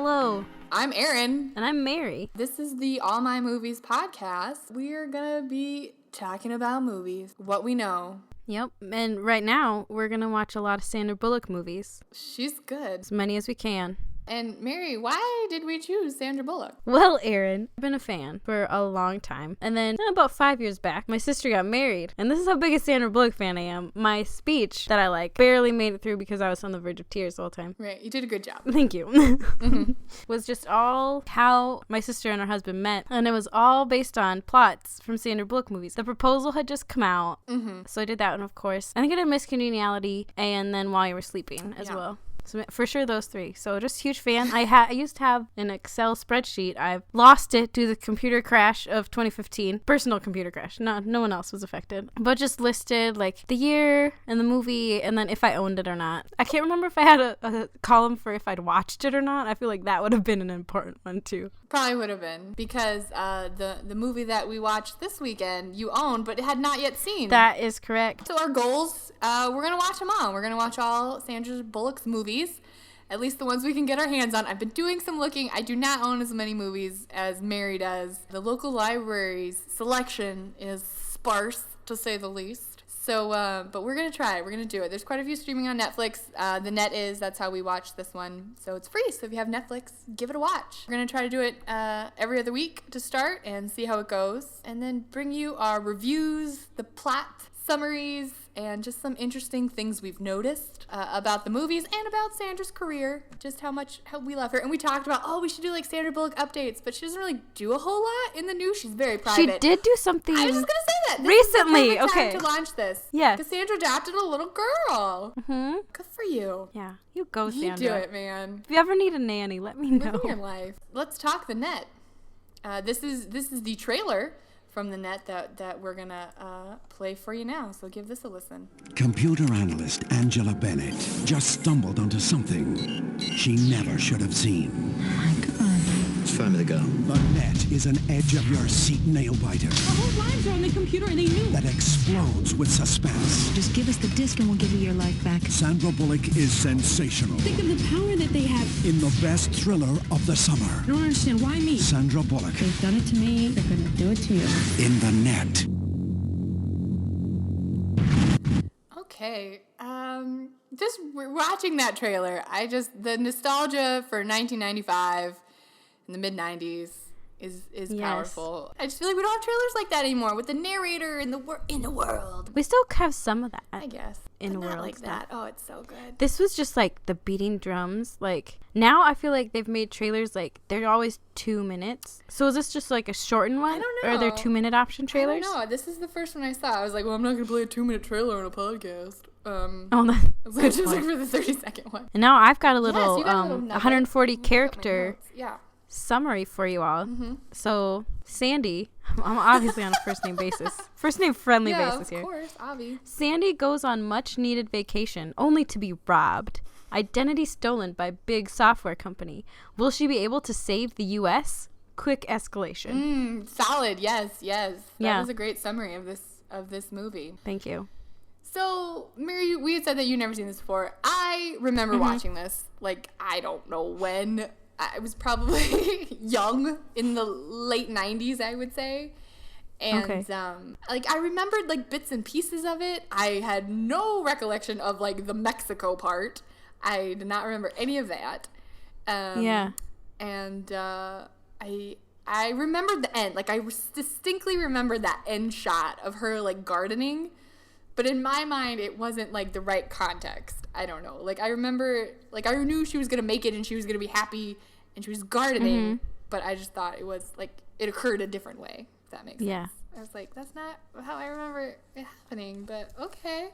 Hello. I'm Erin. And I'm Mary. This is the AllMyMovies podcast. We're going to be talking about movies, what we know. Yep. And right now, we're going to watch a lot of Sandra Bullock movies. She's good. As many as we can. And Mary, why did we choose Sandra Bullock? Well, Erin, I've been a fan for a long time. And then about 5 years back, my sister got married. And this is how big a Sandra Bullock fan I am. My speech that I like barely made it through because I was on the verge of tears the whole time. Right. You did a good job. Thank you. Was just all how my sister and her husband met. And it was all based on plots from Sandra Bullock movies. The Proposal had just come out. So I did that one, of course. I think I did Miss Congeniality and then While You Were Sleeping as well. So for sure those three. So just huge fan. I used to have an Excel spreadsheet. I've lost it due to the computer crash of 2015. Personal computer crash. No one else was affected. But just listed like the year and the movie and then if I owned it or not. I can't remember if I had a column for if I'd watched it or not. I feel like that would have been an important one too. Probably would have been because the movie that we watched this weekend you owned but had not yet seen. That is correct. So our goals, we're going to watch them all. We're going to watch all Sandra Bullock's movies. At least the ones we can get our hands on. I've been doing some looking. I do not own as many movies as Mary does. The local library's selection is sparse, to say the least. So, but we're going to try it. We're going to do it. There's quite a few streaming on Netflix. The net is. That's how we watch this one. So it's free. So if you have Netflix, give it a watch. We're going to try to do it every other week to start and see how it goes. And then bring you our reviews, the plot summaries, and just some interesting things we've noticed about the movies and about Sandra's career, just how we love her. And we talked about, we should do like Sandra Bullock updates, but she doesn't really do a whole lot in the news. She's very private. She did do something. I was just gonna say that recently. This is the perfect time to launch this. Yeah, Cassandra adopted a little girl. Good for you. Yeah, you go, Sandra. You do it, man. If you ever need a nanny, let me know. Living your life. Let's talk the net. This is the trailer from the net that we're gonna play for you now, so give this a listen. Computer analyst Angela Bennett just stumbled onto something she never should have seen. My God. It's time to go. The net is an edge-of-your-seat nail-biter. Our whole lives are on the computer and they knew. That explodes with suspense. Just give us the disc and we'll give you your life back. Sandra Bullock is sensational. Think of the power that they have. In the best thriller of the summer. I don't understand. Why me? Sandra Bullock. They've done it to me. They're going to do it to you. In the net. Okay, just watching that trailer, the nostalgia for 1995 in the mid-90s is powerful. I just feel like we don't have trailers like that anymore with the narrator in the world. We still have some of that, I guess. In the not world like stuff. that. Oh, it's so good. This was just like the beating drums. Like now I feel like they've made trailers like they're always 2 minutes. So is this just like a shortened one? I don't know. Or are there 2-minute option trailers? I don't know. This is the first one I saw. I was like, well, I'm not going to play a 2-minute trailer on a podcast. That's so just like for the 30-second one. And now I've got a little, you got a little 140 character yeah. summary for you all. So Sandy, I'm obviously on a first name basis. First name friendly basis here. Yeah, of course, obvi. Sandy goes on much needed vacation only to be robbed. Identity stolen by big software company. Will she be able to save the US? Quick escalation. Solid. Yes. That was a great summary of this movie. Thank you. So, Mary, we had said that you'd never seen this before. I remember watching this, like, I don't know when. I was probably young, in the late 90s, I would say. And, I remembered, like, bits and pieces of it. I had no recollection of, like, the Mexico part. I did not remember any of that. And I remembered the end. Like, I distinctly remember that end shot of her, like, gardening. But in my mind, it wasn't, like, the right context. I don't know. Like, I remember, like, I knew she was going to make it and she was going to be happy and she was gardening. But I just thought it was, like, it occurred a different way, if that makes sense. I was like, that's not how I remember it happening, but okay.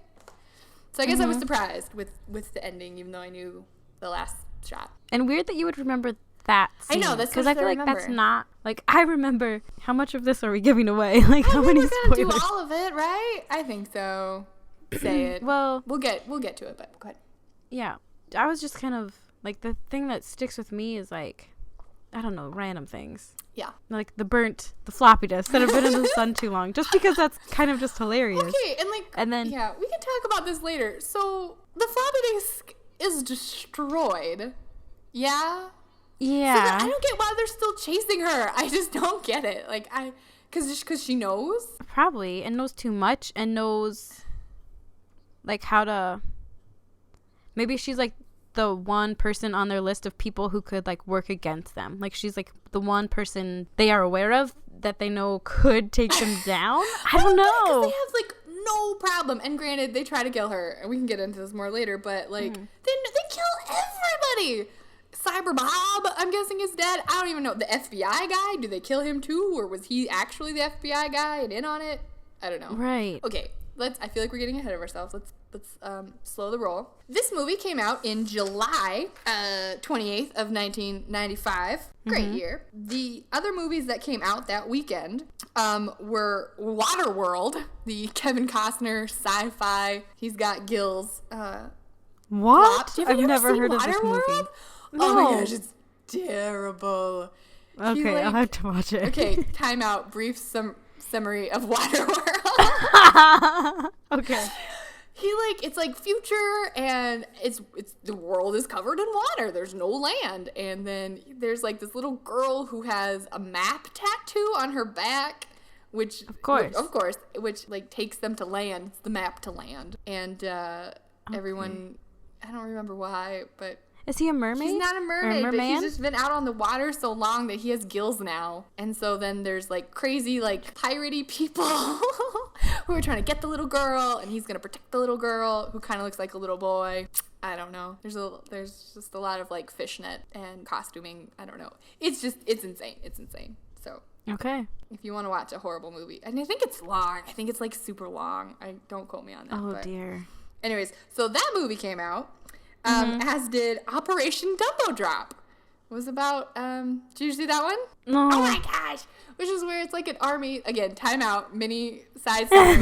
So I guess I was surprised with the ending, even though I knew the last shot. And weird that you would remember that scene. I know, that's because I feel like remember. that's not like I remember. How much of this are we giving away? Like how many spoilers? We're gonna do all of it, right? I think so. Say it. Well, we'll get to it, but go ahead. Yeah, I was just kind of like the thing that sticks with me is like I don't know, random things. Yeah. Like the floppy disks that have been in the sun too long, just because that's kind of just hilarious. Okay, and then yeah, we can talk about this later. So the floppy disk is destroyed. Yeah. Yeah. So I don't get why they're still chasing her. I just don't get it. Like, because she knows? Probably, and knows too much, and knows, like, how to, maybe she's, like, the one person on their list of people who could, like, work against them. Like, she's, like, the one person they are aware of that they know could take them down. I don't know. Because they have, like, no problem. And granted, they try to kill her, and we can get into this more later, but, like, they kill everybody. Cyber Bob, I'm guessing, is dead. I don't even know. The FBI guy, do they kill him too? Or was he actually the FBI guy and in on it? I don't know. Right. Okay, I feel like we're getting ahead of ourselves. Let's slow the roll. This movie came out in July 28th of 1995. Great year. The other movies that came out that weekend were Waterworld, the Kevin Costner sci-fi, he's got gills. What? Have I've you never seen heard of this movie. Waterworld? No. Oh my gosh, it's terrible. Okay, I'll have to watch it. Okay, time out. Brief summary of Waterworld. Okay. It's like future, and it's the world is covered in water. There's no land, and then there's like this little girl who has a map tattoo on her back, which of course, which like takes them to land. It's the map to land, and everyone, I don't remember why, but. Is he a mermaid? He's not a mermaid, but he's just been out on the water so long that he has gills now. And so then there's like crazy, like piratey people who are trying to get the little girl, and he's gonna protect the little girl who kind of looks like a little boy. I don't know. There's just a lot of like fishnet and costuming. I don't know. It's insane. It's insane. So okay. If you want to watch a horrible movie, and I think it's long. I think it's like super long. Don't quote me on that. Oh dear. Anyways, so that movie came out. As did Operation Dumbo Drop. It was about, did you see that one? No. Oh my gosh. Which is where it's like an army, again, timeout, mini side story,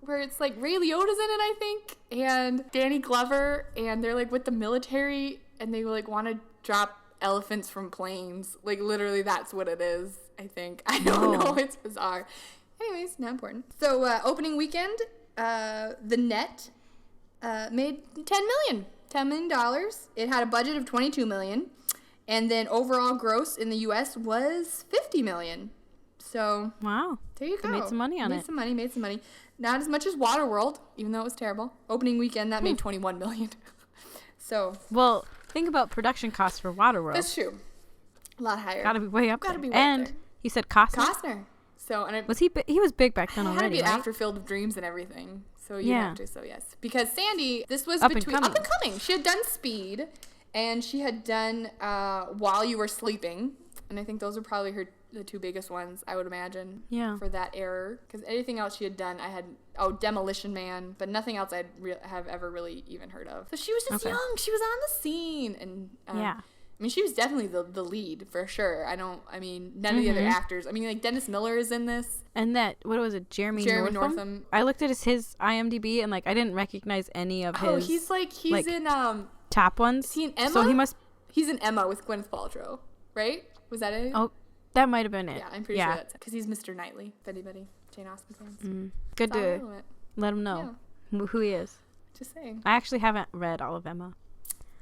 where it's like Ray Liotta's in it, I think, and Danny Glover, and they're like with the military, and they like want to drop elephants from planes. Like literally that's what it is, I think. I don't know. It's bizarre. Anyways, not important. So, opening weekend, The Net made $10 million. It had a budget of $22 million, and then overall gross in the U.S. was $50 million. So wow, there you go. They made some money on it. Made some money. Not as much as Waterworld, even though it was terrible. Opening weekend that made $21 million. So well, think about production costs for Waterworld. That's true. A lot higher. Gotta be way up. Gotta be way and up there. You said Costner. Costner. So and was he? He was big back then it already. Had to be right? after Field of Dreams and everything. So you have to. So yes, because Sandy, this was Up between and Up and Coming. She had done Speed, and she had done While You Were Sleeping, and I think those are probably the two biggest ones, I would imagine. Yeah. For that era, because anything else she had done, I had Demolition Man, but nothing else I'd have ever really even heard of. So she was just young. She was on the scene, and yeah. I mean, she was definitely the lead, for sure. None of the other actors. I mean, like, Dennis Miller is in this. And what was it, Jeremy Northam? I looked at his IMDb, and, like, I didn't recognize any of his... Oh, he's in, top ones. Is he in Emma? So he's in Emma with Gwyneth Paltrow, right? Was that it? Oh, that might have been it. Yeah, I'm pretty sure that's it. Because he's Mr. Knightley, if anybody, Jane Austen fans. Good to let him know who he is. Just saying. I actually haven't read all of Emma.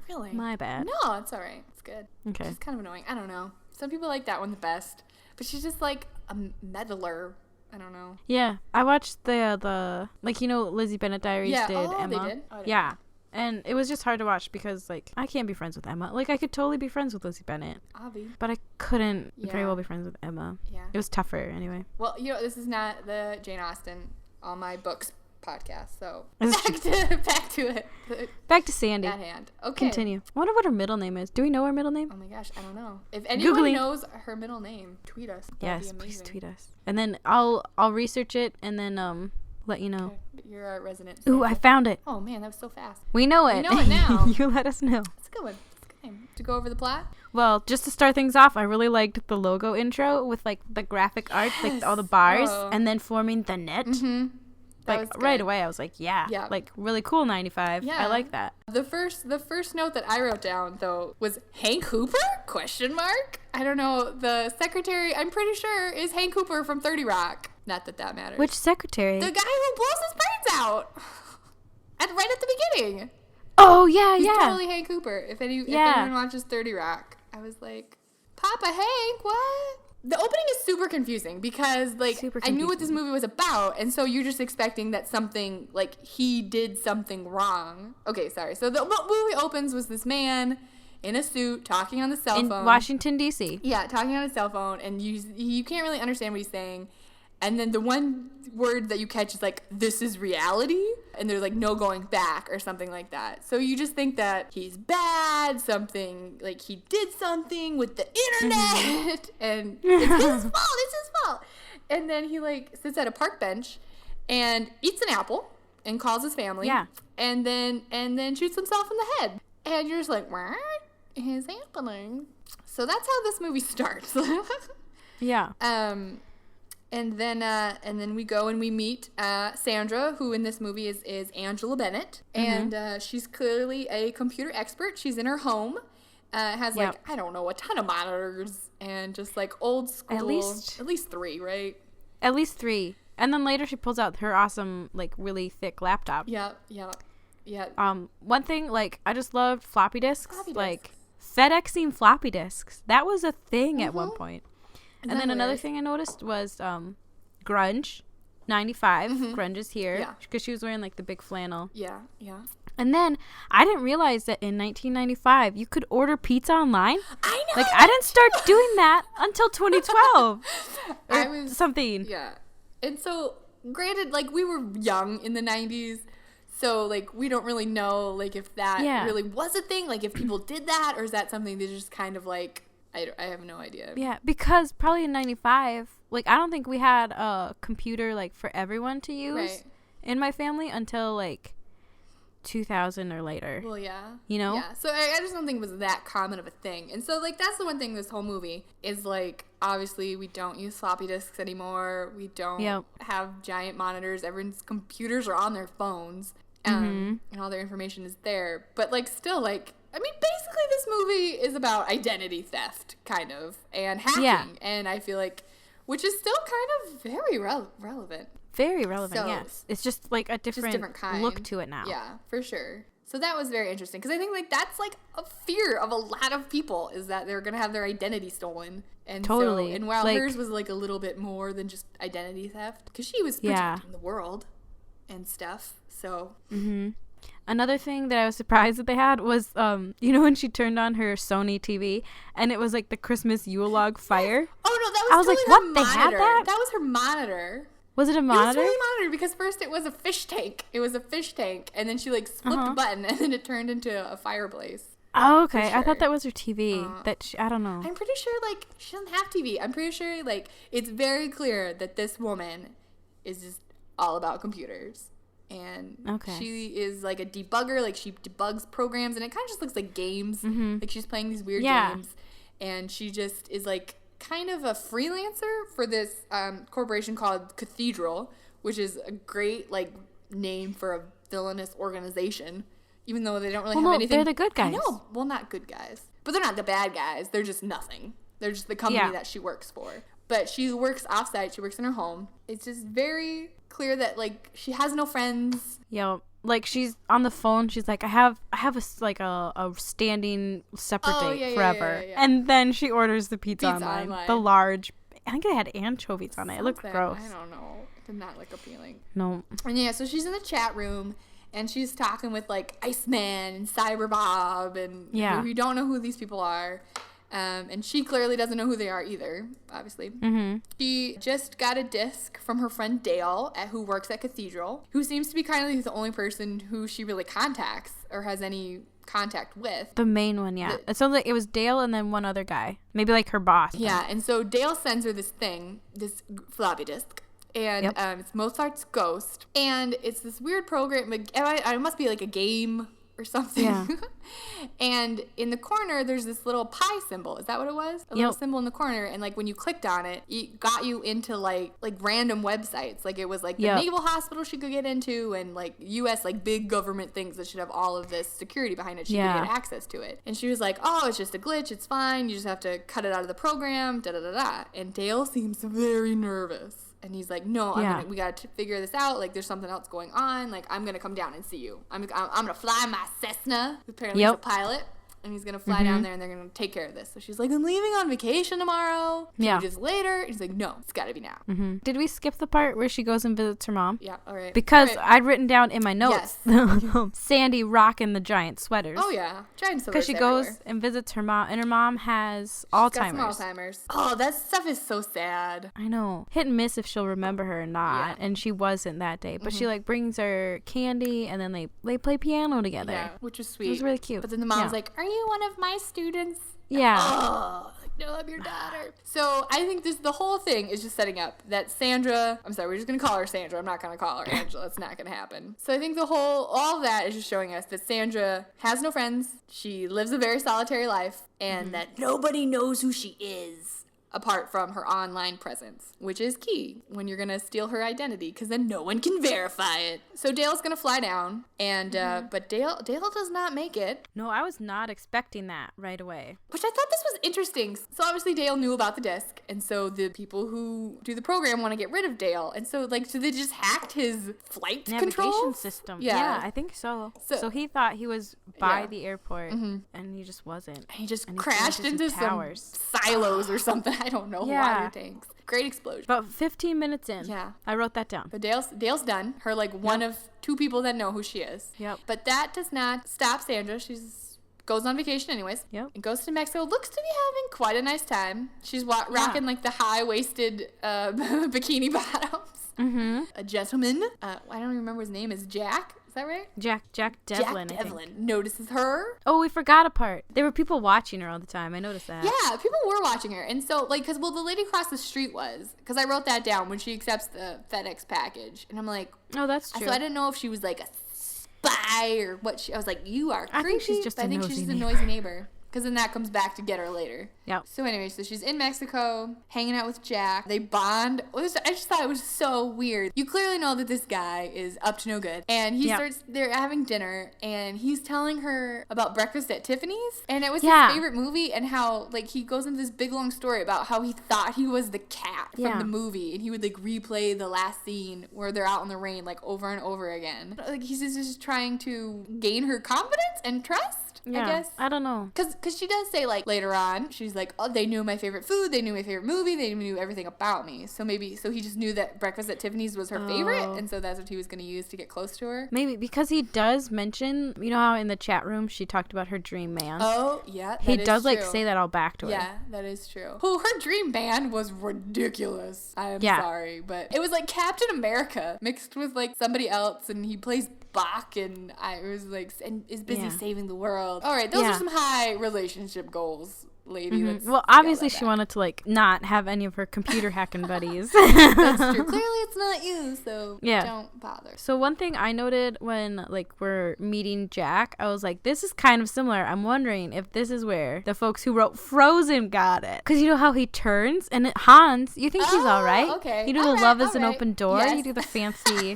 Really? My bad. No, it's all right. It's good. Okay. It's kind of annoying. I don't know. Some people like that one the best. But she's just like a meddler. I don't know. Yeah. I watched the Lizzie Bennet Diaries did Emma. They did? Oh, yeah. And it was just hard to watch because, like, I can't be friends with Emma. Like, I could totally be friends with Lizzie Bennet. Obvi. But I couldn't very well be friends with Emma. Yeah. It was tougher anyway. Well, this is not the Jane Austen, all my books podcast, so back to it. Back to Sandy. At hand. Okay. Continue. I wonder what her middle name is. Do we know her middle name? Oh my gosh, I don't know. If anyone Googling. knows her middle name, tweet us. Yes, please tweet us. And then I'll research it and then let you know. Okay. You're a resident. Ooh, I found it. Oh man, that was so fast. We know it. We know it now. You let us know. That's a good one. To go over the plot? Well, just to start things off, I really liked the logo intro with like the graphic art, like all the bars, and then forming the net. Mm-hmm. Like right away, I was like, yeah, like really cool 95. Yeah. I like that. The first note that I wrote down though was Hank Hooper? ? I don't know. The secretary, I'm pretty sure, is Hank Hooper from 30 Rock. Not that matters. Which secretary? The guy who blows his brains out. Right at the beginning. Oh yeah, He's totally Hank Hooper. If anyone watches 30 Rock, I was like, Papa Hank, what? The opening is super confusing because, like, I knew what this movie was about, and so you're just expecting that something, like, he did something wrong. Okay, sorry. So the movie opens with this man in a suit talking on the cell phone. In Washington, D.C. Yeah, talking on a cell phone, and you can't really understand what he's saying. And then the one word that you catch is like, this is reality? And there's like no going back or something like that. So you just think that he's bad, something, like he did something with the internet, and it's his fault. And then he like sits at a park bench and eats an apple and calls his family. Yeah. And then shoots himself in the head. And you're just like, what is happening? So that's how this movie starts. Yeah. And then we go and we meet Sandra, who in this movie is Angela Bennett, and she's clearly a computer expert. She's in her home, has like I don't know, a ton of monitors and just like old school. At least 3, right? At least 3, and then later she pulls out her awesome like really thick laptop. Yeah. One thing, like, I just loved floppy disks. Like FedExing floppy disks. That was a thing at one point. And then another thing I noticed was grunge. 95. Grunge is here. Yeah. Because she was wearing, like, the big flannel. Yeah. And then I didn't realize that in 1995 you could order pizza online. I know. Like, I didn't start doing that until 2012. Or something. Yeah. And so, granted, like, we were young in the 90s. So, like, we don't really know, like, if that really was a thing. Like, if people did that, or is that something that just kind of, like... I have no idea. Yeah, because probably in 95, like, I don't think we had a computer, like, for everyone to use in my family until, like, 2000 or later. Well, yeah. You know? Yeah. So I just don't think it was that common of a thing. And so, like, that's the one thing this whole movie is, like, obviously we don't use floppy disks anymore. We don't have giant monitors. Everyone's computers are on their phones. And all their information is there. But, like, still, like... I mean, basically, this movie is about identity theft, kind of, and hacking. Yeah. And I feel like, which is still kind of very relevant. Very relevant, yes. It's just, like, a different kind. Look to it now. Yeah, for sure. So that was very interesting, because I think, like, that's, like, a fear of a lot of people, is that they're going to have their identity stolen. And totally. So, and while hers was, like, a little bit more than just identity theft, because she was protecting the world and stuff, so... Another thing that I was surprised that they had was, you know, when she turned on her Sony TV and it was like the Christmas Yule log fire. Oh no, that was I was totally like, what? Her they monitor. had that? That was her monitor. Was it a monitor? It was totally monitored because first it was a fish tank. It was a fish tank, and then she like flipped a button, and then it turned into a fireplace. Oh, okay. Sure. I thought that was her TV. I don't know. I'm pretty sure like she doesn't have TV. I'm pretty sure like it's very clear that this woman is just all about computers. And she is like a debugger, like she debugs programs, and it kind of just looks like games, like she's playing these weird games, and she just is like kind of a freelancer for this corporation called Cathedral, which is a great like name for a villainous organization, even though they don't really have anything. They're the good guys. I know, well, not good guys, but they're not the bad guys. They're just nothing. They're just the company that she works for. But she works offsite. She works in her home. It's just very clear that like she has no friends. Yeah, like she's on the phone. She's like, I have a standing separate date forever. Yeah. And then she orders the pizza online. The large. I think it had anchovies on it. It looked gross. I don't know. It did not look appealing. No. And so she's in the chat room. And she's talking with like Iceman and Cyber Bob and you don't know who these people are. And she clearly doesn't know who they are either, obviously. She just got a disc from her friend Dale, who works at Cathedral, who seems to be kind of like the only person who she really contacts or has any contact with. The main one, yeah. It sounds like it was Dale and then one other guy. Maybe like her boss. Yeah, and so Dale sends her this floppy disk. And it's Mozart's Ghost. And it's this weird program. Like, it must be like a game or something. Yeah. And in the corner, there's this little pie symbol. Is that what it was? A little symbol in the corner. And like when you clicked on it, it got you into like random websites. Like it was like the Naval Hospital she could get into and like U.S. like big government things that should have all of this security behind it. She could get access to it. And she was like, oh, it's just a glitch. It's fine. You just have to cut it out of the program. Da da da da. And Dale seems very nervous. And he's like, no, we got to figure this out. Like, there's something else going on. Like, I'm going to come down and see you. I'm going to fly my Cessna. Apparently he's a pilot. and he's gonna fly down there, and they're gonna take care of this. So she's like, I'm leaving on vacation tomorrow. Yeah. Just later. And he's like, no, it's gotta be now. Did we skip the part where she goes and visits her mom? Yeah, all right. Because all right. I'd written down in my notes, Sandy rocking the giant sweaters. Oh yeah, giant sweaters. Because she goes and visits her mom, and her mom has Alzheimer's. Got some Alzheimer's. Oh, that stuff is so sad. I know. Hit and miss if she'll remember her or not. Yeah. And she wasn't that day. But she like brings her candy, and then they play piano together. Yeah, which was sweet. It was really cute. But then the mom's like, are you one of my students? Yeah. Oh, like, no, I'm your daughter. So I think the whole thing is just setting up that Sandra, I'm sorry, we're just going to call her Sandra. I'm not going to call her Angela. It's not going to happen. So I think all of that is just showing us that Sandra has no friends. She lives a very solitary life, and that nobody knows who she is apart from her online presence, which is key when you're going to steal her identity, because then no one can verify it. So Dale's going to fly down, and but Dale does not make it. No, I was not expecting that right away. Which I thought this was interesting. So obviously Dale knew about the disc, and so the people who do the program want to get rid of Dale. And so so they just hacked his flight Navigation controls? system. Yeah. I think so. So- So he thought he was by Yeah. the airport, and he just wasn't. He just And he flew crashed into some silos or something. I don't know. Yeah. Water tanks. Great explosion. About 15 minutes in. Yeah. I wrote that down. But Dale's done. Her like one of two people that know who she is. Yep. But that does not stop Sandra. Goes on vacation anyways. Yep. And goes to Mexico. Looks to be having quite a nice time. She's rocking like the high-waisted bikini bottoms. A gentleman. I don't even remember his name. Is Jack? Is that right? Jack Devlin, Jack I think. Devlin notices her. Oh, we forgot a part. There were people watching her all the time. I noticed that. Yeah, people were watching her. And so, like, the lady across the street because I wrote that down when she accepts the FedEx package. And I'm like, Oh, that's true. so I didn't know if she was like a spy or what. I was like, you are creepy. I think she's just but a I think nosy she's just a neighbor. noisy neighbor. Because then that comes back to get her later. Yep. So anyway, so she's in Mexico, hanging out with Jack. They bond. I just thought it was so weird. You clearly know that this guy is up to no good. And they're having dinner, and he's telling her about Breakfast at Tiffany's. And it was his favorite movie, and how, like, he goes into this big, long story about how he thought he was the cat from the movie. And he would, like, replay the last scene where they're out in the rain, like, over and over again. Like, he's just trying to gain her confidence and trust. Yeah, I guess. I don't know. Because she does say, like, later on, she's like, oh, they knew my favorite food, they knew my favorite movie, they knew everything about me. So he just knew that Breakfast at Tiffany's was her favorite, and so that's what he was going to use to get close to her. Maybe because he does mention, you know how in the chat room she talked about her dream man? Oh, yeah, that he is does, like, true. say that all back to her. Yeah, that is true. Oh, her dream band was ridiculous. I'm sorry, but it was like Captain America mixed with, like, somebody else, and he plays Bach, and I was like, and is busy saving the world. All right, those are some high relationship goals, lady. Well, obviously she wanted to, like, not have any of her computer hacking buddies. That's true. Clearly it's not you, so don't bother. So one thing I noted when, like, we're meeting Jack, I was like, this is kind of similar. I'm wondering if this is where the folks who wrote Frozen got it. Because you know how he turns, and Hans, you think he's all right. Okay. You do the love is an open door. Yes. You do the fancy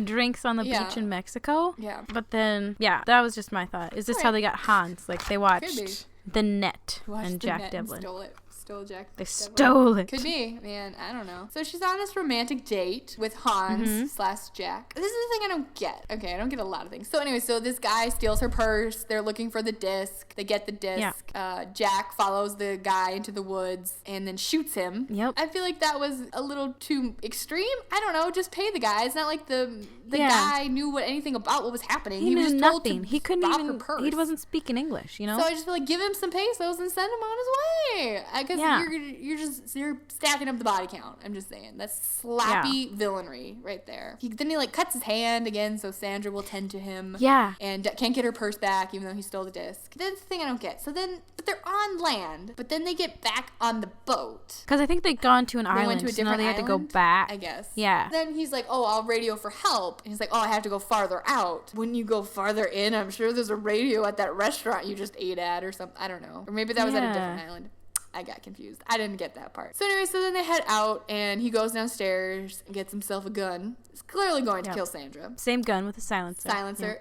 drinks on the beach in Mexico. Yeah. But then, that was just my thought. Is this how they got Hans? Like, they watched The Net and Jack Devlin. Stole Jack. They stole it. Could be, man. I don't know. So she's on this romantic date with Hans / Jack. This is the thing I don't get. Okay, I don't get a lot of things. So anyway, so this guy steals her purse. They're looking for the disc. They get the disc. Yeah. Jack follows the guy into the woods and then shoots him. Yep. I feel like that was a little too extreme. I don't know. Just pay the guy. It's not like the guy knew anything about what was happening. He was knew just told nothing. to He couldn't rob even. her purse. He wasn't speaking English. You know. So I just feel like give him some pesos and send him on his way. I guess you're stacking up the body count. I'm just saying that's sloppy villainry right there. Then he like cuts his hand again, so Sandra will tend to him. Yeah. And can't get her purse back even though he stole the disc. That's the thing I don't get. So then, but they're on land. But then they get back on the boat. Because I think they'd gone to an island. Went to a different so now they had to go island, back. I guess. Yeah. Then he's like, oh, I'll radio for help. And he's like, oh, I have to go farther out. Wouldn't you go farther in? I'm sure there's a radio at that restaurant you just ate at or something. I don't know. Or maybe that was at a different island. I got confused. I didn't get that part. So anyway, so then they head out, and he goes downstairs and gets himself a gun. He's clearly going to kill Sandra. Same gun with a silencer.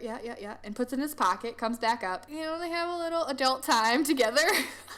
Yeah. And puts it in his pocket, comes back up. You know, they have a little adult time together.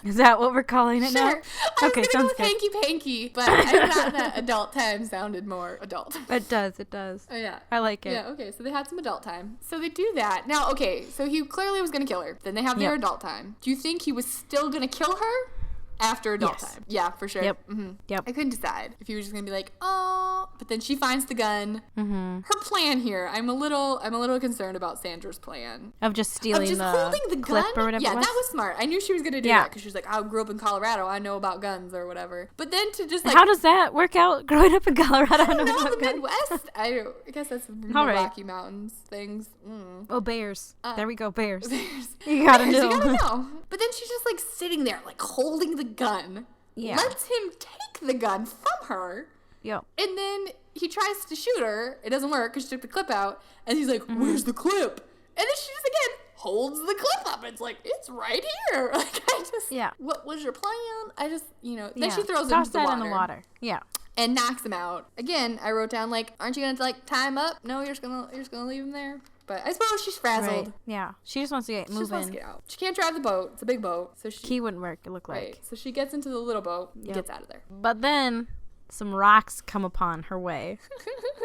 Is that what we're calling it now? Sure. I was Okay, gonna go sounds with good. hanky-panky, but I thought that adult time sounded more adult. It does. Oh, yeah. I like it. Yeah, okay, so they had some adult time. So they do that. Now, okay, so he clearly was going to kill her. Then they have their adult time. Do you think he was still going to kill her after adult time? Yeah, for sure. Yep. Mm-hmm. Yep. I couldn't decide if he was just going to be like, oh, but then she finds the gun. Mm-hmm. Her plan here, I'm a little concerned about Sandra's plan. Of just stealing holding the clip gun? or whatever Yeah, it was? that was smart. I knew she was going to do that because she was like, I grew up in Colorado. I know about guns or whatever. But then to just like... How does that work out growing up in Colorado? I don't know, the Midwest. I guess that's the Rocky Mountains things. Mm. Oh, bears. There we go, bears. Bears. You gotta know. You gotta know. But then she's just like sitting there, like holding the gun. Yeah. Lets him take the gun from her. Yep. And then he tries to shoot her. It doesn't work because she took the clip out. And he's like, where's the clip? And then she just again holds the clip up. It's like, it's right here. Like, I just, what was your plan? I just, then she throws him into the water. in the water. Yeah. And knocks him out. Again, I wrote down like, aren't you gonna like tie him up? No, you're just gonna leave him there. But I suppose she's frazzled. Right. Yeah. She just wants to get moving. She just wants to get out. She can't drive the boat. It's a big boat. So Key wouldn't work, it looked like. Right. So she gets into the little boat and gets out of there. But then some rocks come upon her way.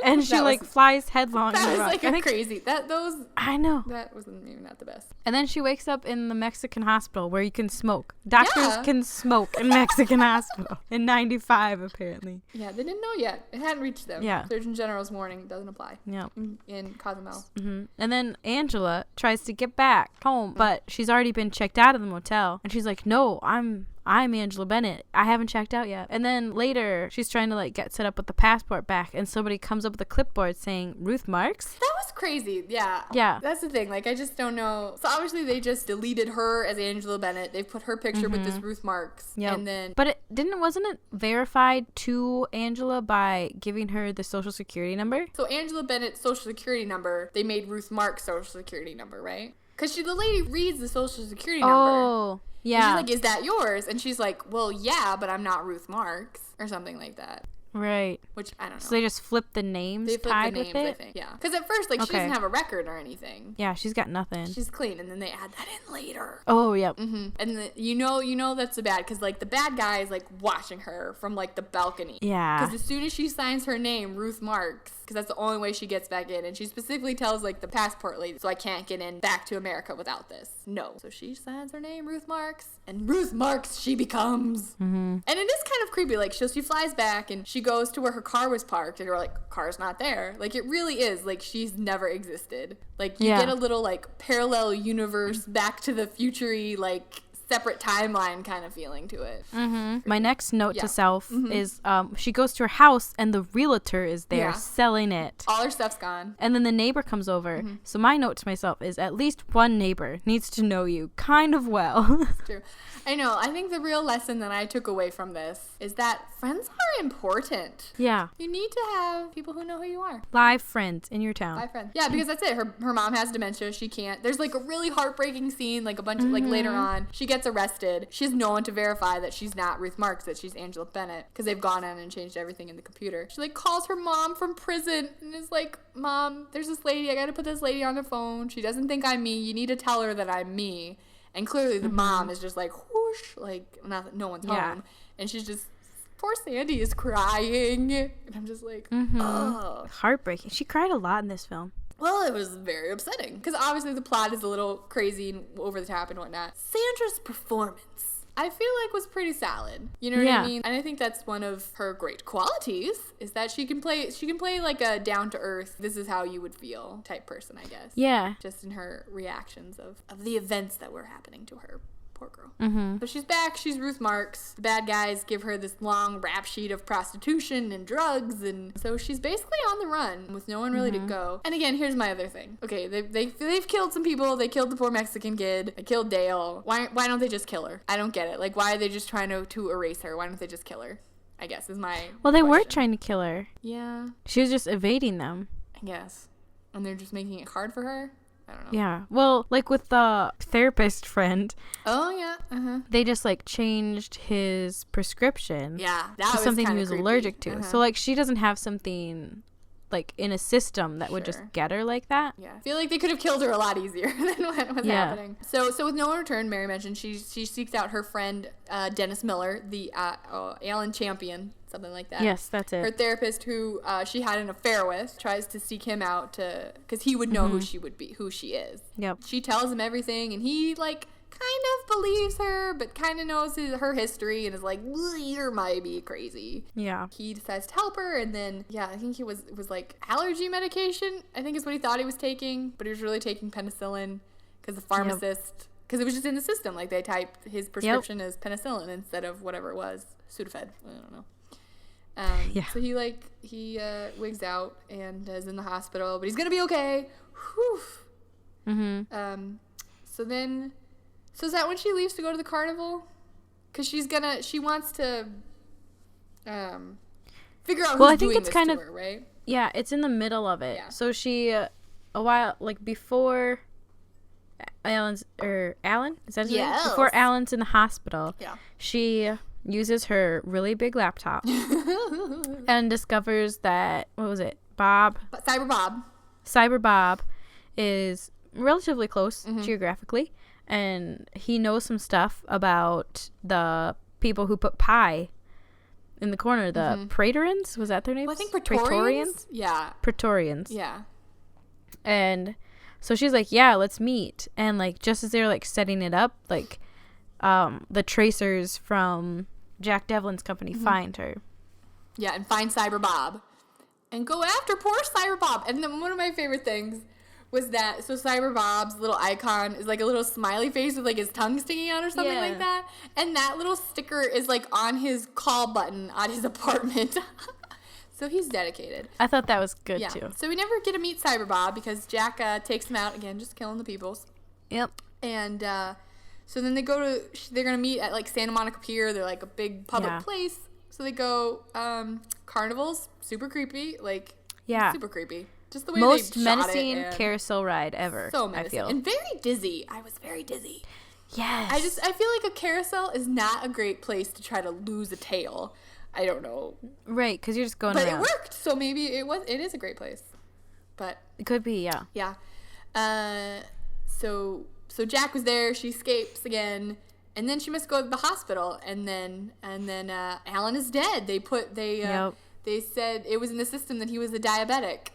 And she flies headlong into the rocks. That was crazy. I know. That was maybe not the best. And then she wakes up in the Mexican hospital where you can smoke. Doctors can smoke in Mexican hospital. In 95, apparently. Yeah, they didn't know yet. It hadn't reached them. Yeah. Surgeon General's warning doesn't apply. Yeah. In Cozumel. Mm-hmm. And then Angela tries to get back home, but she's already been checked out of the motel. And she's like, no, I'm Angela Bennett. I haven't checked out yet. And then later, she's trying to get set up with the passport back, and somebody comes up with a clipboard saying Ruth Marks. That was crazy. Yeah. Yeah. That's the thing. I just don't know. So obviously they just deleted her as Angela Bennett. They put her picture with this Ruth Marks. Yeah. And then. But wasn't it verified to Angela by giving her the social security number? So Angela Bennett's social security number, they made Ruth Marks' social security number, right? Because the lady reads the social security number. Oh. Yeah. And she's like, is that yours? And she's like, well, yeah, but I'm not Ruth Marks. Or something like that. Right. Which, I don't know. So they just flip the names They flip tied the names, with it? I think. Yeah. Because at first, she doesn't have a record or anything. Yeah, she's got nothing. She's clean. And then they add that in later. Oh, yep. Mm-hmm. And you know that's the bad. Because, the bad guy is, watching her from, the balcony. Yeah. Because as soon as she signs her name, Ruth Marks, because that's the only way she gets back in. And she specifically tells, the passport lady, so I can't get in back to America without this. No. So she signs her name, Ruth Marks. And Ruth Marks she becomes. Mm-hmm. And it is kind of creepy. She flies back and she goes to where her car was parked. And you're car's not there. It really is. She's never existed. You get a little, parallel universe, back to the future-y, separate timeline kind of feeling to it. Mm-hmm. My next note to self is she goes to her house and the realtor is there selling it. All her stuff's gone. And then the neighbor comes over. So my note to myself is at least one neighbor needs to know you kind of well. It's true. I know. I think the real lesson that I took away from this is that friends are important. Yeah. You need to have people who know who you are. Live friends in your town. Live friends. Yeah, because that's it. Her mom has dementia. She can't. There's a really heartbreaking scene, a bunch of later on. She gets arrested. She has no one to verify that she's not Ruth Marks, that she's Angela Bennett, because they've gone in and changed everything in the computer. She calls her mom from prison and is like, Mom, there's this lady. I got to put this lady on the phone. She doesn't think I'm me. You need to tell her that I'm me. And clearly the mom is just whoosh, no one's home. And she's just, poor Sandy is crying. And I'm just ugh. Heartbreaking. She cried a lot in this film. Well, it was very upsetting. Because obviously the plot is a little crazy and over the top and whatnot. Sandra's performance, I feel was pretty solid. You know what I mean? And I think that's one of her great qualities, is that she can play a down-to-earth, this is how you would feel type person, I guess. Yeah. Just in her reactions of the events that were happening to her. Poor girl. Mm-hmm. So she's back. She's Ruth Marks. The bad guys give her this long rap sheet of prostitution and drugs, and so she's basically on the run with no one really to go. And again, here's my other thing. Okay, they've killed some people. They killed the poor Mexican kid. They killed Dale. Why don't they just kill her? I don't get it. Why are they just trying to erase her? Why don't they just kill her? I guess is my Well, they were question. trying to kill her. Yeah. She was just evading them. I guess. And they're just making it hard for her. I don't know. Yeah. Well, like with the therapist friend. Oh, yeah. Uh-huh. They just like changed his prescription. Yeah. That to was something he kinda was creepy. allergic to. So like she doesn't have something like in a system that would just get her like that. Yeah. I feel like they could have killed her a lot easier than what was happening. So with no one returned, Mary mentioned she seeks out her friend Dennis Miller, the Allen champion, something like that. Yes, that's it. Her therapist, who she had an affair with, tries to seek him out because he would know who she is. Yep. She tells him everything, and he like kind of believes her, but kind of knows her history, and is like, "You might be crazy." Yeah. He decides to help her, and then I think it was like allergy medication, I think is what he thought he was taking, but he was really taking penicillin because the pharmacist, because it was just in the system, like they typed his prescription as penicillin instead of whatever it was, Sudafed. I don't know. So he wigs out and is in the hospital, but he's gonna be okay. Whew. So is that when she leaves to go to the carnival? Because she wants to figure out who's doing this to her, right? Yeah, it's in the middle of it. Yeah. So she, a while, like before Alan? Is that his name? Yes. Before Alan's in the hospital, Yeah. she uses her really big laptop and discovers that, what was it? Cyber Bob is relatively close geographically, and he knows some stuff about the people who put pie in the corner. The Praetorians, was that their name? Well, I think Praetorians. Yeah. Praetorians. Yeah. And so she's like, yeah, let's meet. And like just as they're like setting it up, like the tracers from Jack Devlin's company find her. Yeah, and find Cyber Bob and go after poor Cyber Bob. And then one of my favorite things was that, so Cyber Bob's little icon is like a little smiley face with like his tongue sticking out or something like that. And that little sticker is like on his call button on his apartment. So he's dedicated. I thought that was good too. So we never get to meet Cyber Bob because Jack takes him out again, just killing the peoples. Yep. And so then they're going to meet at like Santa Monica Pier. They're like a big public place. So they go, carnivals, super creepy, like super creepy. Just the way most they shot menacing it carousel ride ever. So menacing. I feel. And very dizzy. I was very dizzy. Yes. I feel like a carousel is not a great place to try to lose a tail. I don't know. Right, because you're just going around. But it worked, so maybe it is a great place. But it could be, yeah. Yeah. So Jack was there, she escapes again, and then she must go to the hospital, and then Alan is dead. They said it was in the system that he was a diabetic.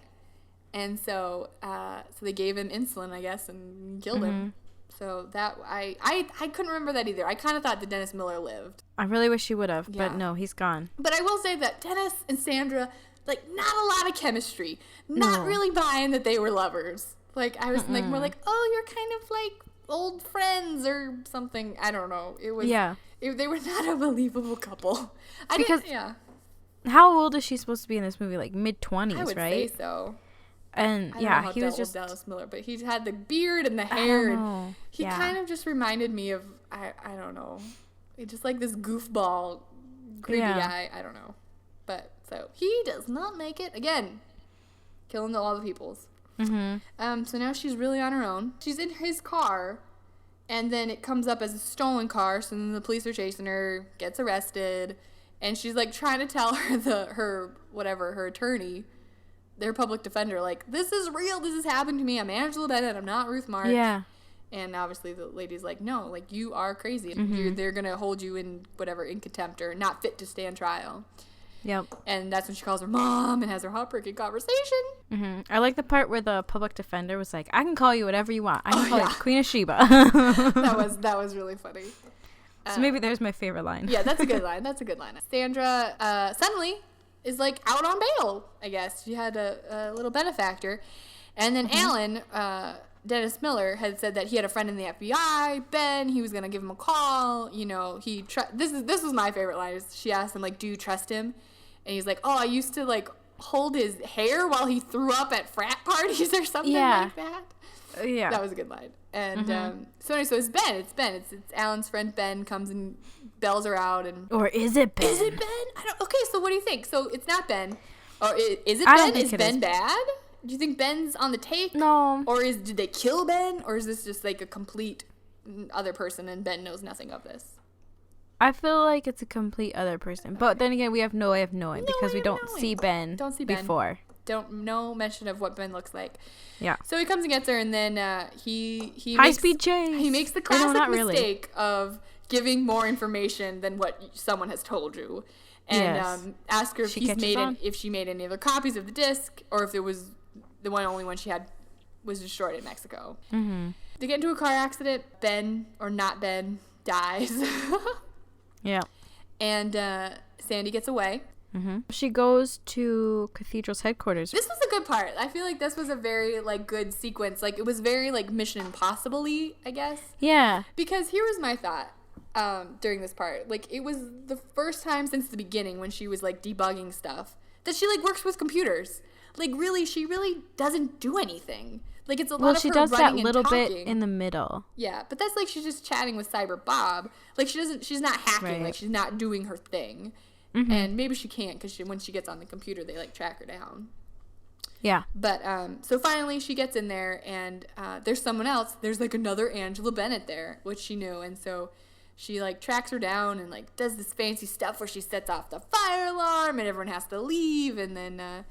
And so they gave him insulin, I guess, and killed him. So that I couldn't remember that either. I kind of thought that Dennis Miller lived. I really wish he would have, but no, he's gone. But I will say that Dennis and Sandra, like, not a lot of chemistry. Not really buying that they were lovers. Like, I was like more like, oh, you're kind of like old friends or something. I don't know. It was they were not a believable couple. How old is she supposed to be in this movie? Like mid-20s, right? I would say so. And he was just Dennis Miller, but he had the beard and the hair, and he kind of just reminded me of I don't know, just like this goofball, creepy guy. I don't know, but so he does not make it again, killing all the peoples. So now she's really on her own. She's in his car, and then it comes up as a stolen car. So then the police are chasing her, gets arrested, and she's like trying to tell her attorney, their public defender, like, this is real, this has happened to me, I'm Angela Bennett, I'm not Ruth March. Yeah. And obviously the lady's like, no, like, you are crazy, and they're gonna hold you in contempt or not fit to stand trial. Yep. And that's when she calls her mom and has her heartbreaking conversation. I like the part where the public defender was like, I can call you whatever you want, I can call you Queen of Sheba. that was really funny. So maybe there's my favorite line. Yeah, that's a good line. Sandra suddenly is like out on bail, I guess. She had a little benefactor. And then Alan, Dennis Miller, had said that he had a friend in the FBI, Ben. He was going to give him a call. You know, this was my favorite line. She asked him, like, do you trust him? And he's like, oh, I used to, like, hold his hair while he threw up at frat parties or something like that. Yeah. That was a good line. And so it's Ben. It's Alan's friend Ben comes and bells her out. Or is it Ben? Okay, so what do you think? So it's not Ben. Or is it Ben? Is Ben bad? Do you think Ben's on the take? No. Or did they kill Ben? Or is this just like a complete other person and Ben knows nothing of this? I feel like it's a complete other person. But then again, we have no way of knowing because we don't see Ben before. No mention of what Ben looks like. Yeah. So he comes and gets her, and then he high-speed chase. He makes the classic mistake of giving more information than what someone has told you, and ask her if she made any other copies of the disc, or if it was the only one she had was destroyed in Mexico. Mm-hmm. They get into a car accident. Ben, or not Ben, dies. Yeah. And Sandy gets away. Mm-hmm. She goes to Cathedral's headquarters. This was a good part. I feel like this was a very, like, good sequence. Like, it was very, like, Mission Impossible-y, I guess. Yeah. Because here was my thought during this part. Like, it was the first time since the beginning when she was, like, debugging stuff that she, like, works with computers. Like, really, she really doesn't do anything. Like, it's a lot of her running and talking. Well, she does that little bit in the middle. Yeah, but that's like she's just chatting with Cyber Bob. Like, she's not hacking. Right. Like, she's not doing her thing. Mm-hmm. And maybe she can't because when she gets on the computer, they, like, track her down. Yeah. But, so finally she gets in there, and there's someone else. There's, like, another Angela Bennett there, which she knew. And so she, like, tracks her down and, like, does this fancy stuff where she sets off the fire alarm and everyone has to leave. And then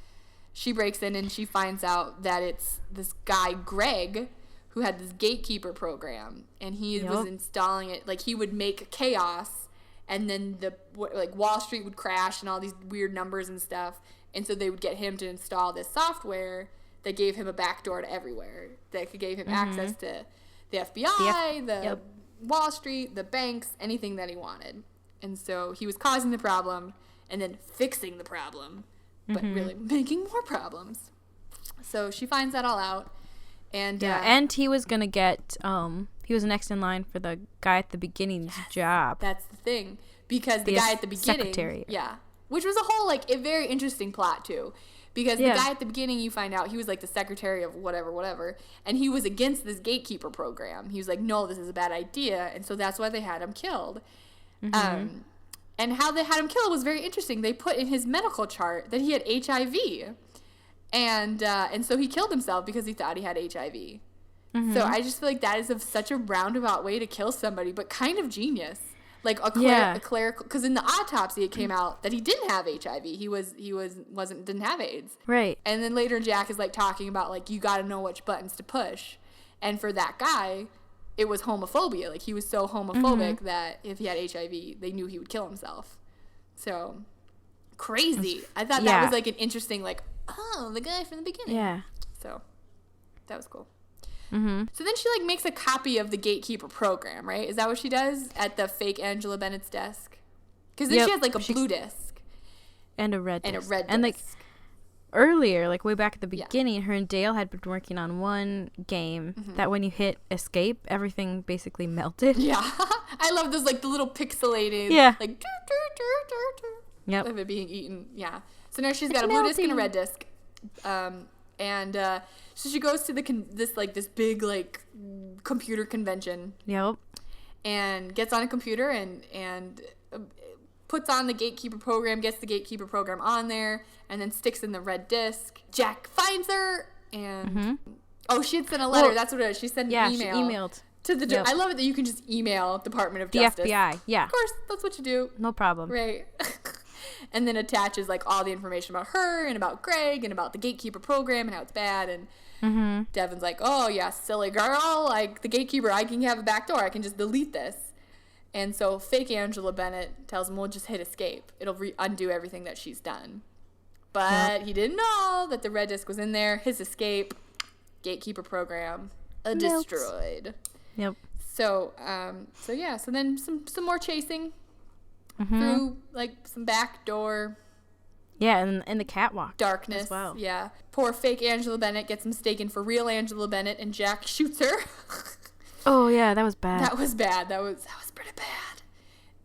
she breaks in and she finds out that it's this guy, Greg, who had this gatekeeper program. And he was installing it. Like, he would make chaos. And then Wall Street would crash and all these weird numbers and stuff. And so they would get him to install this software that gave him a backdoor to everywhere. That gave him access to the FBI, the Wall Street, the banks, anything that he wanted. And so he was causing the problem and then fixing the problem, but really making more problems. So she finds that all out. And and he was going to get... he was next in line for the guy at the beginning's job. That's the thing. Because the guy at the beginning... Secretary. Yeah. Which was a whole, like, a very interesting plot, too. Because the guy at the beginning, you find out, he was, like, the secretary of whatever. And he was against this gatekeeper program. He was like, no, this is a bad idea. And so that's why they had him killed. Mm-hmm. And how they had him killed was very interesting. They put in his medical chart that he had HIV. And so he killed himself because he thought he had HIV. Mm-hmm. So I just feel like that is such a roundabout way to kill somebody, but kind of genius. Like a clerical, because in the autopsy it came out that he didn't have HIV. He didn't have AIDS. Right. And then later Jack is like talking about like you got to know which buttons to push, and for that guy, it was homophobia. Like he was so homophobic that if he had HIV, they knew he would kill himself. So crazy. I thought that was like an interesting like the guy from the beginning. Yeah. So that was cool. Mm-hmm. So then she like makes a copy of the gatekeeper program, right? Is that what she does at the fake Angela Bennett's desk? Because then she has like a blue disc and a red disc. And like earlier, like way back at the beginning, her and Dale had been working on one game that when you hit escape, everything basically melted. Yeah, I love those like the little pixelated like of it being eaten. Yeah. So now she's got a blue disc and a red disc, so she goes to this big like computer convention. Yep. And gets on a computer and puts on the gatekeeper program, gets the gatekeeper program on there, and then sticks in the red disc. Jack finds her and she had sent a letter. That's what it is. She sent an email. She emailed to the. I love it that you can just email Department of Justice. The FBI. Yeah. Of course, that's what you do. No problem. Right. And then attaches like all the information about her and about Greg and about the gatekeeper program and how it's bad. And Devin's like, oh yeah, silly girl, like the gatekeeper, I can have a back door, I can just delete this. And so fake Angela Bennett tells him, well, just hit escape, it'll undo everything that she's done. But he didn't know that the red disc was in there. His escape, gatekeeper program destroyed. Yep. So so then some more chasing through like some back door. Yeah, and the catwalk. Darkness as well. Yeah. Poor fake Angela Bennett gets mistaken for real Angela Bennett, and Jack shoots her. Oh yeah, that was bad. That was bad. That was pretty bad.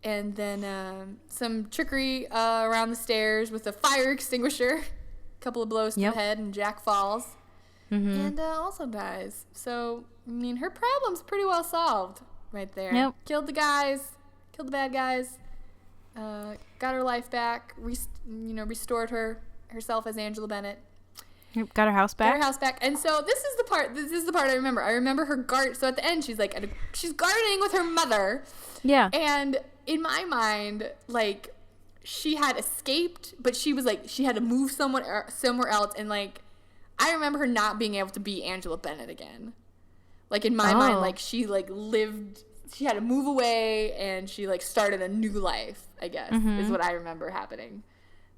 And then some trickery around the stairs with a fire extinguisher. A couple of blows to the head, and Jack falls. And also dies. So I mean, her problem's pretty well solved right there. Yep. Killed the guys. Killed the bad guys. Got her life back, restored herself as Angela Bennett. Got her house back. Got her house back. And so this is the part I remember. I remember her garden. So at the end, she's like, she's gardening with her mother. Yeah. And in my mind, like, she had escaped, but she was like, she had to move somewhere else. And like, I remember her not being able to be Angela Bennett again. Like, in my mind, like, she like she had to move away and she like started a new life, I guess, is what I remember happening.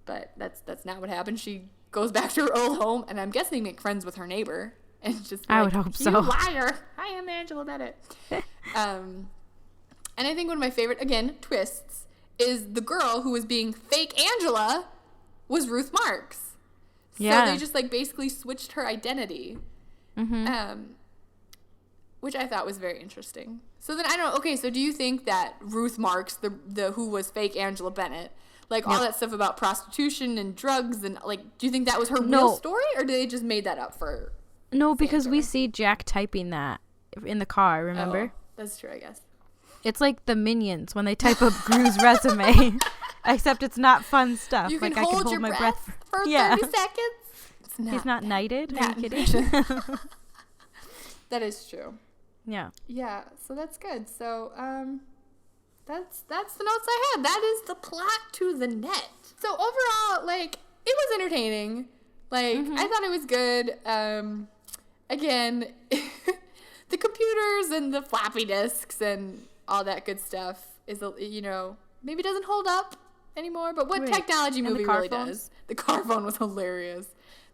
But that's not what happened. She goes back to her old home, and I'm guessing make friends with her neighbor. And just I would hope so. You liar! I am Angela Bennett. And I think one of my favorite, again, twists is the girl who was being fake Angela was Ruth Marks. Yeah. So they just like basically switched her identity, which I thought was very interesting. So then I don't know. Okay, so do you think that Ruth Marks, the who was fake Angela Bennett, like all that stuff about prostitution and drugs and like, do you think that was her real story, or did they just made that up for? No, because Sandra? we see Jack typing that in the car. Remember? Oh, that's true, I guess. It's like the Minions when they type up Gru's resume, except it's not fun stuff. You can like hold I can hold your my breath for 30 seconds. He's not knighted. Are you kidding? That is true. Yeah. Yeah, so that's good. So, that's the notes I had. That is the plot to the net. So overall, like, it was entertaining. Like, I thought it was good. Again, the computers and the floppy disks and all that good stuff is, you know, maybe doesn't hold up anymore. But what technology movie really does? The car phone was hilarious.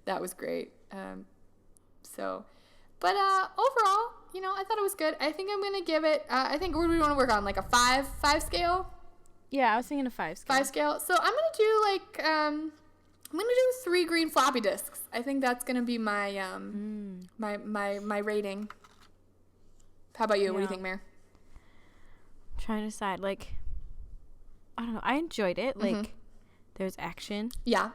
That was great. But overall, you know, I thought it was good. I think I'm going to give it, I think, what do we want to work on? Like a five scale? Yeah, I was thinking a 5 scale. 5 scale. So I'm going to do like, I'm going to do 3 green floppy disks. I think that's going to be my, my rating. How about you? Yeah. What do you think, Mare? I'm trying to decide. Like, I don't know. I enjoyed it. Like, there's action. Yeah.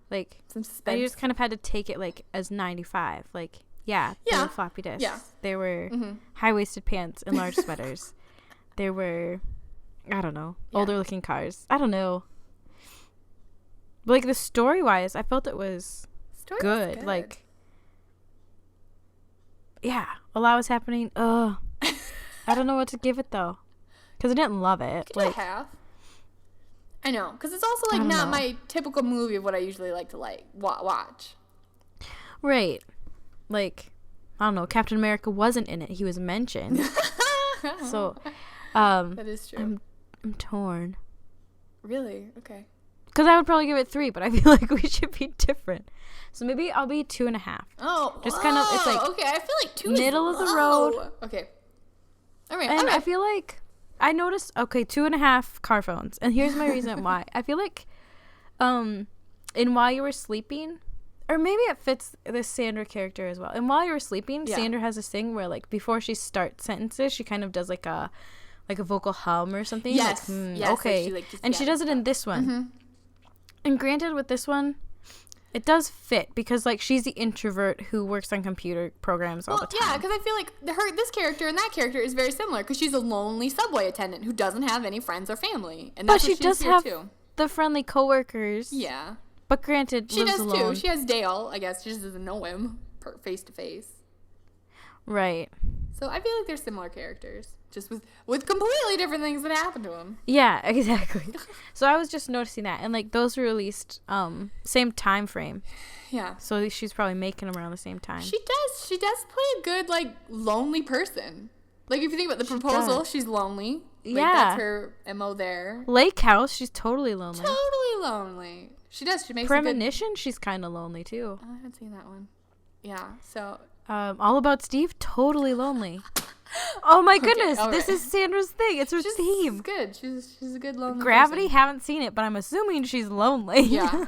Like, some suspense. I just kind of had to take it, like, as 95. Like, yeah, there were floppy disks. Yeah. There were high-waisted pants and large sweaters. There were, I don't know, older-looking cars. I don't know. But, like, the story-wise, I felt it was good. Like, yeah, a lot was happening. Ugh. I don't know what to give it, though. Because I didn't love it. Give it a half. I know. Because it's also, like, not my typical movie of what I usually like to, like, watch. Right. Like, I don't know, Captain America wasn't in it. He was mentioned. So, that is true. I'm torn. Really? Okay. Because I would probably give it 3, but I feel like we should be different. So maybe I'll be 2.5. Oh, just kind of, it's like, okay, I feel like 2 middle is of the road. Okay. All right. And I feel like, I noticed, 2.5 car phones. And here's my reason why. I feel like, in While You Were Sleeping, or maybe it fits this Sandra character as well. And While You Were Sleeping, Sandra has this thing where, like, before she starts sentences, she kind of does, like a vocal hum or something. Yes. Like, yes. okay. Like she, like, and she does it in this one. And granted, with this one, it does fit because, like, she's the introvert who works on computer programs all the time. Yeah, because I feel like this character and that character is very similar because she's a lonely subway attendant who doesn't have any friends or family. And that's but she does have the friendly coworkers. Yeah. But granted, she does alone. Too. She has Dale, I guess. She just doesn't know him face to face. Right. So I feel like they're similar characters, just with completely different things that happen to them. Yeah, exactly. So I was just noticing that, and like those were released same time frame. Yeah. So she's probably making them around the same time. She does play a good like lonely person. Like if you think about the proposal, she's lonely. Like, that's her MO there. Lake House, she's totally lonely. Totally lonely. She does. She makes Premonition. She's kind of lonely too. I haven't seen that one. Yeah. So. All About Steve, totally lonely. Oh my goodness, this is Sandra's thing. It's her theme. She's good. She's a good lonely Gravity, person. haven't seen it, but I'm assuming she's lonely. Yeah.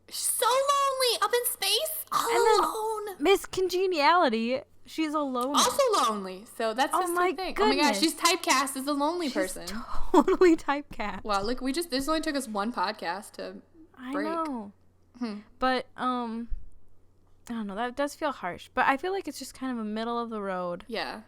She's so lonely up in space, all alone. Miss Congeniality, she's alone. Also lonely. So that's just the thing. Goodness. Oh my gosh, she's typecast as a lonely person. Totally typecast. Wow, look, this only took us one podcast to break. I know. But I don't know, that does feel harsh. But I feel like it's just kind of a middle of the road. Yeah.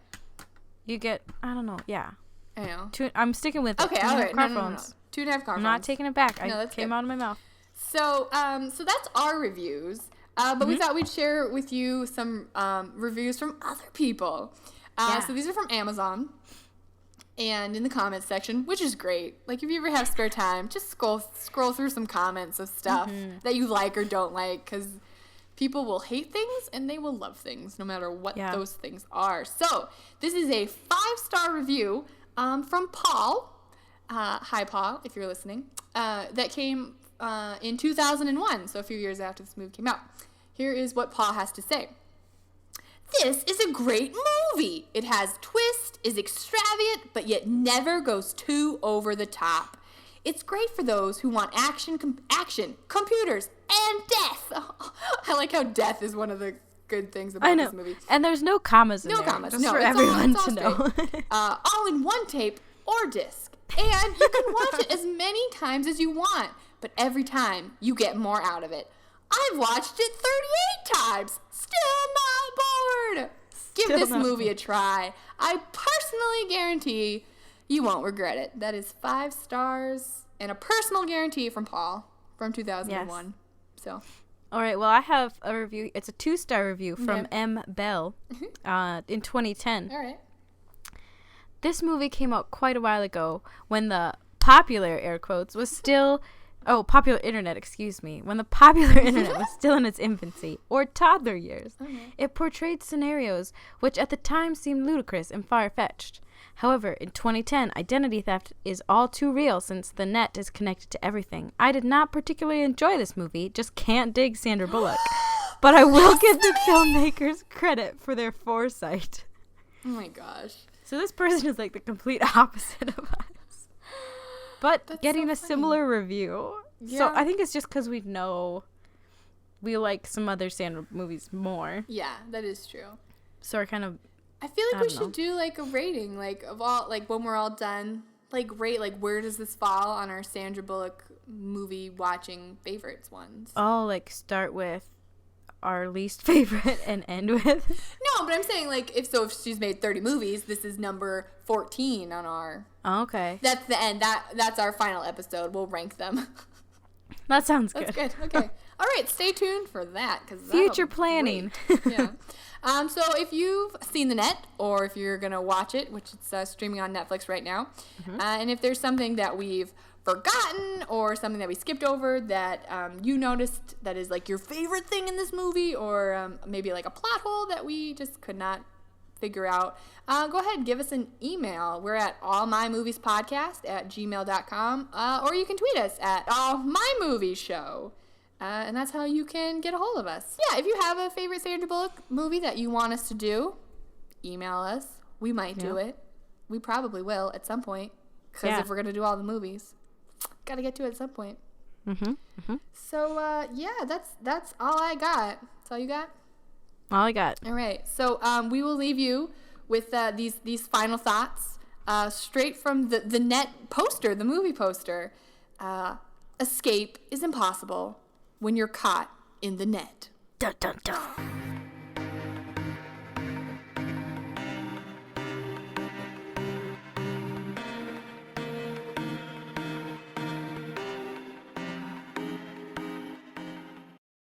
You get, I don't know, yeah. I know. I'm sticking with it. Okay, all right. Car No. 2.5 car phones. I'm not taking it back. No, I came good. out of my mouth. So that's our reviews. But we thought we'd share with you some reviews from other people. So these are from Amazon. And in the comments section, which is great. Like, if you ever have spare time, just scroll through some comments of stuff that you like or don't like, because people will hate things and they will love things, no matter what those things are. So, this is a 5-star review from Paul. Hi, Paul, if you're listening. That came in 2001, so a few years after this movie came out. Here is what Paul has to say. This is a great movie. It has twist, is extravagant, but yet never goes too over the top. It's great for those who want action, computers, and death. I like how death is one of the good things about this movie. And there's no commas in there. No commas. Just no, for it's everyone all to know. All in one tape or disc. And you can watch it as many times as you want, but every time you get more out of it. I've watched it 38 times. Still not bored. Give this movie a try. I personally guarantee you won't regret it. That is 5 stars and a personal guarantee from Paul from 2001. Yes. So, all right. Well, I have a review. It's a 2-star review from M. Bell in 2010. All right. This movie came out quite a while ago when the popular, air quotes, was still... popular internet, excuse me. When the popular internet was still in its infancy, or toddler years, it portrayed scenarios which at the time seemed ludicrous and far-fetched. However, in 2010, identity theft is all too real since the net is connected to everything. I did not particularly enjoy this movie, just can't dig Sandra Bullock. But I will give the filmmakers credit for their foresight. Oh my gosh. So this person is like the complete opposite of us. But that's getting a similar review. Yeah. So I think it's just because we like some other Sandra movies more. Yeah, that is true. So we're kind of... I feel like we should do like a rating, like of all, like when we're all done, like rate, like where does this fall on our Sandra Bullock movie watching favorites ones? Oh, like start with our least favorite and end with... No, but I'm saying like if she's made 30 movies, this is number 14 on our... Oh, okay. That's the end. That's our final episode. We'll rank them. That sounds good. That's good. Okay. All right. Stay tuned for that. Future planning. Yeah. So if you've seen The Net or if you're going to watch it, which it's streaming on Netflix right now, and if there's something that we've forgotten or something that we skipped over that you noticed that is like your favorite thing in this movie or maybe like a plot hole that we just could not figure out, go ahead and give us an email. We're at allmymoviespodcast@gmail.com, or you can tweet us at allmymoviesshow, and that's how you can get a hold of us. Yeah, if you have a favorite Sandra Bullock movie that you want us to do, email us. We might do it. We probably will at some point, because if we're going to do all the movies, got to get to it at some point. So, that's all I got. That's all you got? All I got. All right. So we will leave you with these final thoughts straight from the Net poster, the movie poster. Escape is impossible when you're caught in the net. Dun, dun, dun.